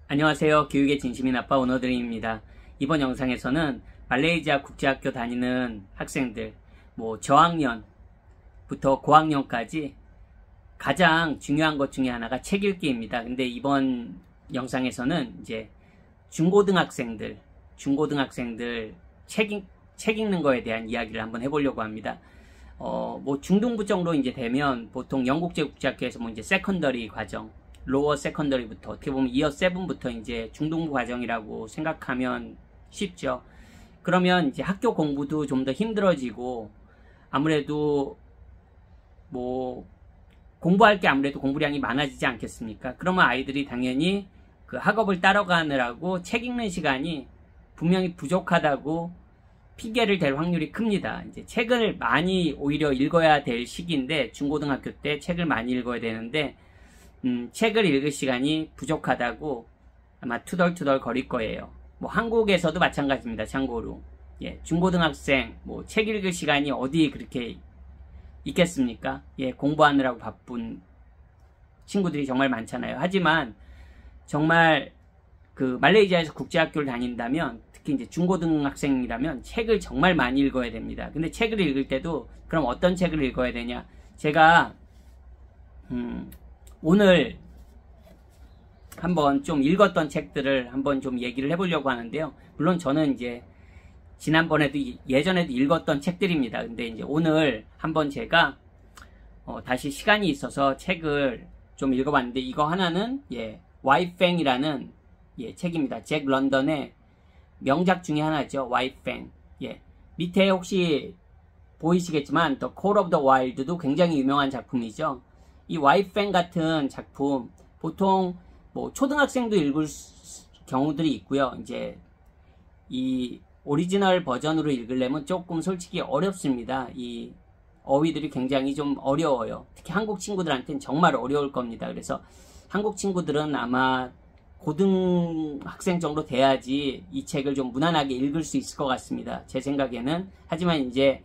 안녕하세요. 교육의 진심인 아빠 오너드림입니다. 이번 영상에서는 말레이시아 국제학교 다니는 학생들, 저학년부터 고학년까지 가장 중요한 것 중에 하나가 책 읽기입니다. 근데 이번 영상에서는 이제 중고등학생들 책 읽는 거에 대한 이야기를 한번 해보려고 합니다. 중등부 정도 이제 되면 보통 영국제 국제학교에서 이제 세컨더리 과정, 로어 세컨더리부터 어떻게 보면 이어 7부터 이제 중등부 과정이라고 생각하면 쉽죠. 그러면 이제 학교 공부도 좀 더 힘들어지고 아무래도 공부할 게 아무래도 공부량이 많아지지 않겠습니까? 그러면 아이들이 당연히 그 학업을 따라가느라고 책 읽는 시간이 분명히 부족하다고 핑계를 댈 확률이 큽니다. 이제 책을 많이 오히려 읽어야 될 시기인데 중고등학교 때 책을 많이 읽어야 되는데 책을 읽을 시간이 부족하다고 아마 투덜투덜 거릴 거예요. 한국에서도 마찬가지입니다. 참고로. 중고등학생, 책 읽을 시간이 어디 그렇게 있겠습니까? 공부하느라고 바쁜 친구들이 정말 많잖아요. 하지만, 정말, 말레이시아에서 국제학교를 다닌다면, 특히 이제 중고등학생이라면 책을 정말 많이 읽어야 됩니다. 근데 책을 읽을 때도, 그럼 어떤 책을 읽어야 되냐? 제가, 오늘 한번 좀 읽었던 책들을 한번 좀 얘기를 해보려고 하는데요. 물론 저는 이제 지난번에도 예전에도 읽었던 책들입니다. 근데 이제 오늘 한번 제가 다시 시간이 있어서 책을 좀 읽어봤는데 이거 하나는 와이팽이라는 책입니다. 잭 런던의 명작 중에 하나죠. 와이팽. 밑에 혹시 보이시겠지만 The Call of the Wild도 굉장히 유명한 작품이죠. 이 와이팽 같은 작품 보통 초등학생도 읽을 경우들이 있고요. 이제 이 오리지널 버전으로 읽으려면 조금 솔직히 어렵습니다. 이 어휘들이 굉장히 좀 어려워요. 특히 한국 친구들한테는 정말 어려울 겁니다. 그래서 한국 친구들은 아마 고등학생 정도 돼야지 이 책을 좀 무난하게 읽을 수 있을 것 같습니다. 제 생각에는. 하지만 이제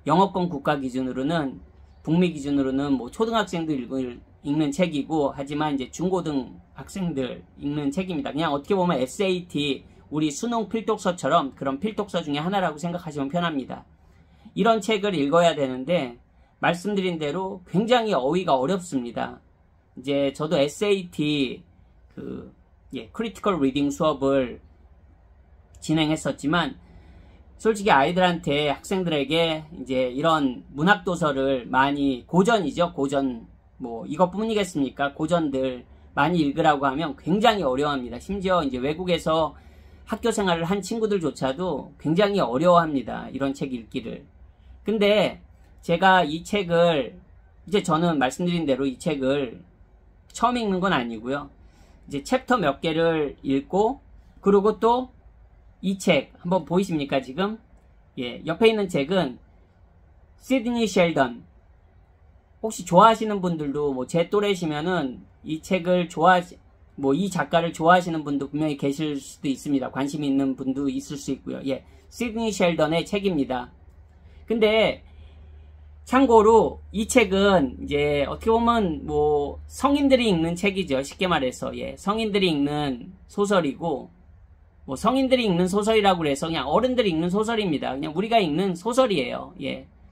영어권 국가 기준으로는 북미 기준으로는 초등학생도 읽는 책이고, 하지만 이제 중고등 학생들 읽는 책입니다. 그냥 어떻게 보면 SAT, 우리 수능 필독서처럼 그런 필독서 중에 하나라고 생각하시면 편합니다. 이런 책을 읽어야 되는데, 말씀드린 대로 굉장히 어휘가 어렵습니다. 이제 저도 SAT, 크리티컬 리딩 수업을 진행했었지만, 솔직히 아이들한테, 학생들에게 이제 이런 문학도서를 많이, 고전이죠. 고전, 이것뿐이겠습니까? 고전들 많이 읽으라고 하면 굉장히 어려워합니다. 심지어 이제 외국에서 학교 생활을 한 친구들조차도 굉장히 어려워합니다. 이런 책 읽기를. 근데 제가 이 책을, 이제 저는 말씀드린 대로 이 책을 처음 읽는 건 아니고요. 이제 챕터 몇 개를 읽고, 그리고 또 이 책 한번 보이십니까 지금? 옆에 있는 책은 시드니 셸던. 혹시 좋아하시는 분들도 제 또래시면은 이 책을 이 작가를 좋아하시는 분도 분명히 계실 수도 있습니다. 관심 있는 분도 있을 수 있고요. 시드니 셸던의 책입니다. 근데 참고로 이 책은 이제 어떻게 보면 성인들이 읽는 책이죠. 쉽게 말해서 성인들이 읽는 소설이고, 성인들이 읽는 소설이라고 해서 그냥 어른들이 읽는 소설입니다. 그냥 우리가 읽는 소설이에요.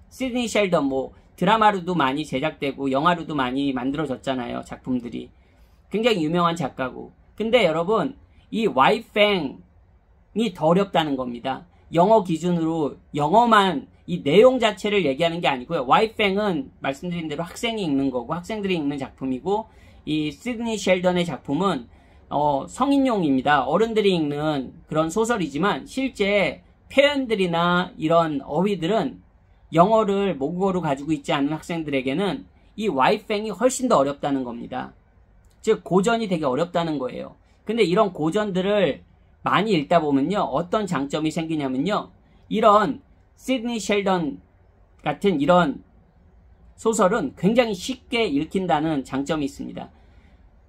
시드니 셸던 드라마로도 많이 제작되고 영화로도 많이 만들어졌잖아요. 작품들이. 굉장히 유명한 작가고. 근데 여러분, 이 와이팽이 더 어렵다는 겁니다. 영어 기준으로 영어만 이 내용 자체를 얘기하는 게 아니고요. 와이팽은 말씀드린 대로 학생이 읽는 거고 학생들이 읽는 작품이고, 이 시드니 셸던의 작품은 성인용입니다. 어른들이 읽는 그런 소설이지만 실제 표현들이나 이런 어휘들은 영어를 모국어로 가지고 있지 않은 학생들에게는 이 와이팽이 훨씬 더 어렵다는 겁니다. 즉 고전이 되게 어렵다는 거예요. 근데 이런 고전들을 많이 읽다 보면요, 어떤 장점이 생기냐면요, 이런 시드니 셸던 같은 이런 소설은 굉장히 쉽게 읽힌다는 장점이 있습니다.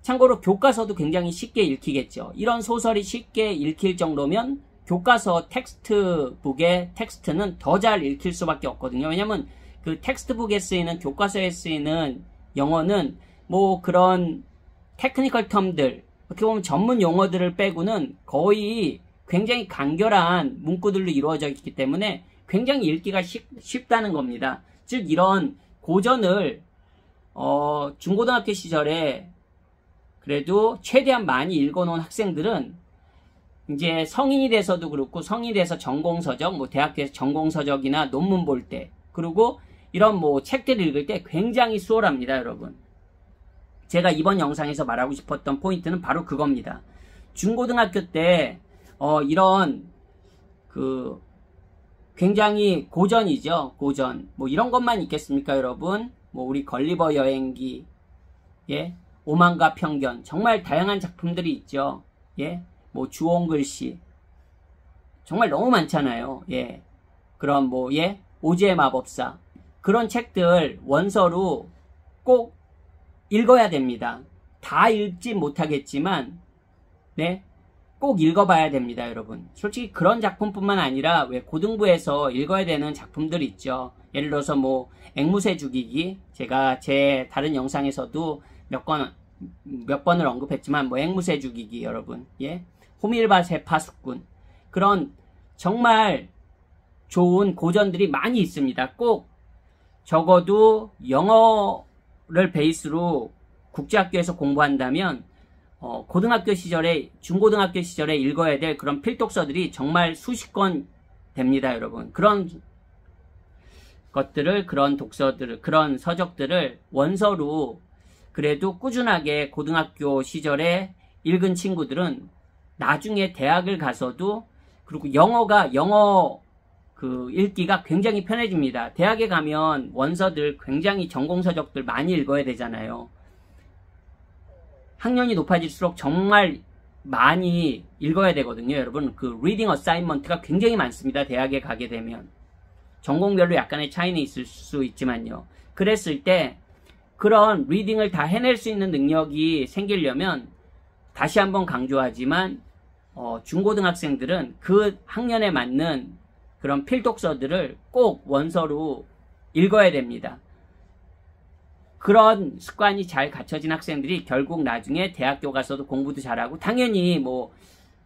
참고로 교과서도 굉장히 쉽게 읽히겠죠. 이런 소설이 쉽게 읽힐 정도면 교과서 텍스트북의 텍스트는 더 잘 읽힐 수밖에 없거든요. 왜냐면 그 텍스트북에 쓰이는, 교과서에 쓰이는 영어는 그런 테크니컬 텀들, 어떻게 보면 전문 용어들을 빼고는 거의 굉장히 간결한 문구들로 이루어져 있기 때문에 굉장히 읽기가 쉽다는 겁니다. 즉 이런 고전을 중고등학교 시절에 그래도 최대한 많이 읽어놓은 학생들은 이제 성인이 돼서도 그렇고 성인이 돼서 전공서적, 뭐 대학교에서 전공서적이나 논문 볼 때, 그리고 이런 뭐 책들을 읽을 때 굉장히 수월합니다, 여러분. 제가 이번 영상에서 말하고 싶었던 포인트는 바로 그겁니다. 중고등학교 때 이런 그 굉장히 고전이죠, 고전. 뭐 이런 것만 있겠습니까, 여러분? 뭐 우리 걸리버 여행기, 예, 오만과 편견, 정말 다양한 작품들이 있죠. 예, 뭐 주홍글씨, 정말 너무 많잖아요. 예, 그런 뭐 예, 오즈의 마법사, 그런 책들 원서로 꼭 읽어야 됩니다. 다 읽지 못하겠지만 네, 꼭 읽어봐야 됩니다, 여러분. 솔직히 그런 작품뿐만 아니라 왜 고등부에서 읽어야 되는 작품들 있죠. 예를 들어서 뭐 앵무새 죽이기, 제가 제 다른 영상에서도 몇 번을 언급했지만 뭐 앵무새 죽이기, 여러분, 예, 호밀밭의 파수꾼, 그런 정말 좋은 고전들이 많이 있습니다. 꼭 적어도 영어를 베이스로 국제학교에서 공부한다면 고등학교 시절에, 중고등학교 시절에 읽어야 될 그런 필독서들이 정말 수십 권 됩니다, 여러분. 그런 것들을, 그런 독서들을, 그런 서적들을 원서로 그래도 꾸준하게 고등학교 시절에 읽은 친구들은 나중에 대학을 가서도, 그리고 영어 그 읽기가 굉장히 편해집니다. 대학에 가면 원서들 굉장히 전공서적들 많이 읽어야 되잖아요. 학년이 높아질수록 정말 많이 읽어야 되거든요, 여러분. 그 리딩 어사인먼트가 굉장히 많습니다, 대학에 가게 되면. 전공별로 약간의 차이는 있을 수 있지만요. 그랬을 때 그런 리딩을 다 해낼 수 있는 능력이 생기려면, 다시 한번 강조하지만 중고등학생들은 그 학년에 맞는 그런 필독서들을 꼭 원서로 읽어야 됩니다. 그런 습관이 잘 갖춰진 학생들이 결국 나중에 대학교 가서도 공부도 잘하고, 당연히 뭐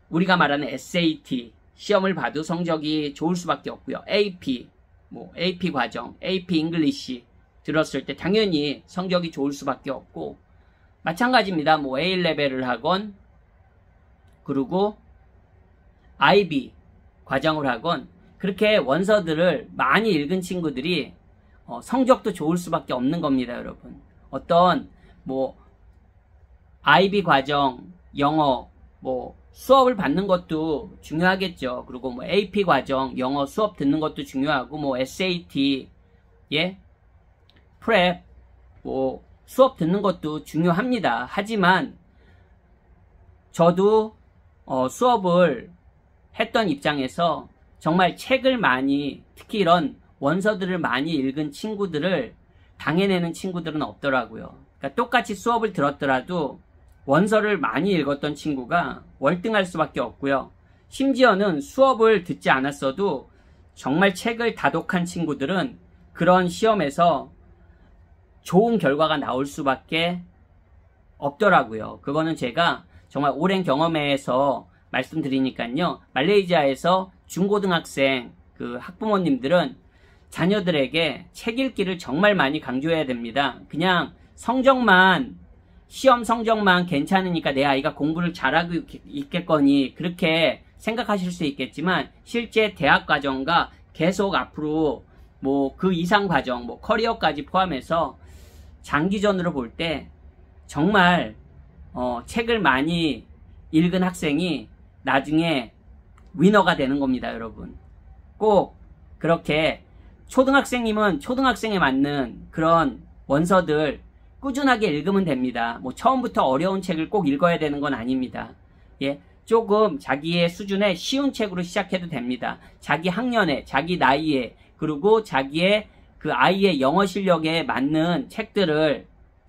우리가 말하는 SAT 시험을 봐도 성적이 좋을 수밖에 없고요. AP, 뭐 AP 과정, AP 잉글리시 들었을 때 당연히 성적이 좋을 수밖에 없고, 마찬가지입니다. 뭐 A레벨을 하건, 그리고 IB 과정을 하건, 그렇게 원서들을 많이 읽은 친구들이 성적도 좋을 수밖에 없는 겁니다, 여러분. 어떤 뭐 IB 과정, 영어, 뭐 수업을 받는 것도 중요하겠죠. 그리고 뭐 AP 과정, 영어 수업 듣는 것도 중요하고, 뭐 SAT, 예, 프랩, 뭐 수업 듣는 것도 중요합니다. 하지만 저도 수업을 했던 입장에서 정말 책을 많이, 특히 이런 원서들을 많이 읽은 친구들을 당해내는 친구들은 없더라고요. 그러니까 똑같이 수업을 들었더라도 원서를 많이 읽었던 친구가 월등할 수밖에 없고요. 심지어는 수업을 듣지 않았어도 정말 책을 다독한 친구들은 그런 시험에서 좋은 결과가 나올 수밖에 없더라고요. 그거는 제가 정말 오랜 경험에서 말씀드리니까요. 말레이시아에서 중고등학생 그 학부모님들은 자녀들에게 책 읽기를 정말 많이 강조해야 됩니다. 그냥 성적만, 시험 성적만 괜찮으니까 내 아이가 공부를 잘하고 있겠거니 그렇게 생각하실 수 있겠지만, 실제 대학 과정과 계속 앞으로 뭐 그 이상 과정, 뭐 커리어까지 포함해서 장기전으로 볼 때 정말 책을 많이 읽은 학생이 나중에 위너가 되는 겁니다, 여러분. 꼭 그렇게 초등학생이면 초등학생에 맞는 그런 원서들 꾸준하게 읽으면 됩니다. 뭐 처음부터 어려운 책을 꼭 읽어야 되는 건 아닙니다. 예, 조금 자기의 수준에 쉬운 책으로 시작해도 됩니다. 자기 학년에, 자기 나이에, 그리고 자기의 그 아이의 영어 실력에 맞는 책들을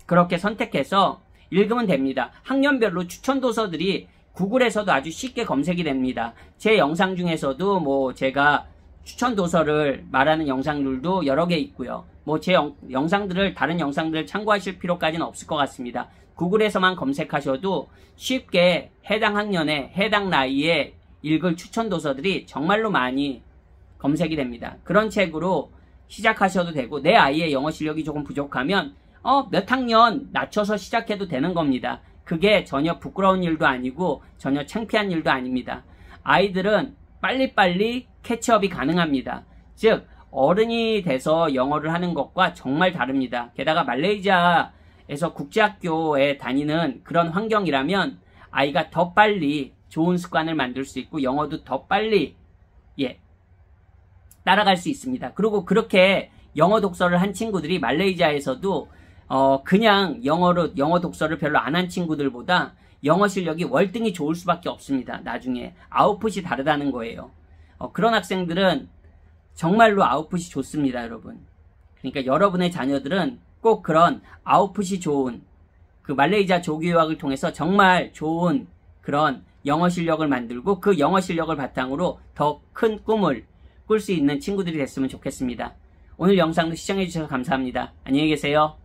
그렇게 선택해서 읽으면 됩니다. 학년별로 추천 도서들이 구글에서도 아주 쉽게 검색이 됩니다. 제 영상 중에서도 뭐 제가 추천 도서를 말하는 영상들도 여러 개 있고요. 뭐 제 영상들을, 다른 영상들을 참고하실 필요까지는 없을 것 같습니다. 구글에서만 검색하셔도 쉽게 해당 학년에 해당 나이에 읽을 추천 도서들이 정말로 많이 검색이 됩니다. 그런 책으로 시작하셔도 되고, 내 아이의 영어 실력이 조금 부족하면 몇 학년 낮춰서 시작해도 되는 겁니다. 그게 전혀 부끄러운 일도 아니고 전혀 창피한 일도 아닙니다. 아이들은 빨리빨리 캐치업이 가능합니다. 즉 어른이 돼서 영어를 하는 것과 정말 다릅니다. 게다가 말레이시아에서 국제학교에 다니는 그런 환경이라면 아이가 더 빨리 좋은 습관을 만들 수 있고 영어도 더 빨리 따라갈 수 있습니다. 그리고 그렇게 영어 독서를 한 친구들이 말레이시아에서도 그냥 영어 독서를 별로 안 한 친구들보다 영어 실력이 월등히 좋을 수밖에 없습니다. 나중에 아웃풋이 다르다는 거예요. 그런 학생들은 정말로 아웃풋이 좋습니다, 여러분. 그러니까 여러분의 자녀들은 꼭 그런 아웃풋이 좋은 그 말레이시아 조기 유학을 통해서 정말 좋은 그런 영어 실력을 만들고 그 영어 실력을 바탕으로 더 큰 꿈을 꿀 수 있는 친구들이 됐으면 좋겠습니다. 오늘 영상도 시청해주셔서 감사합니다. 안녕히 계세요.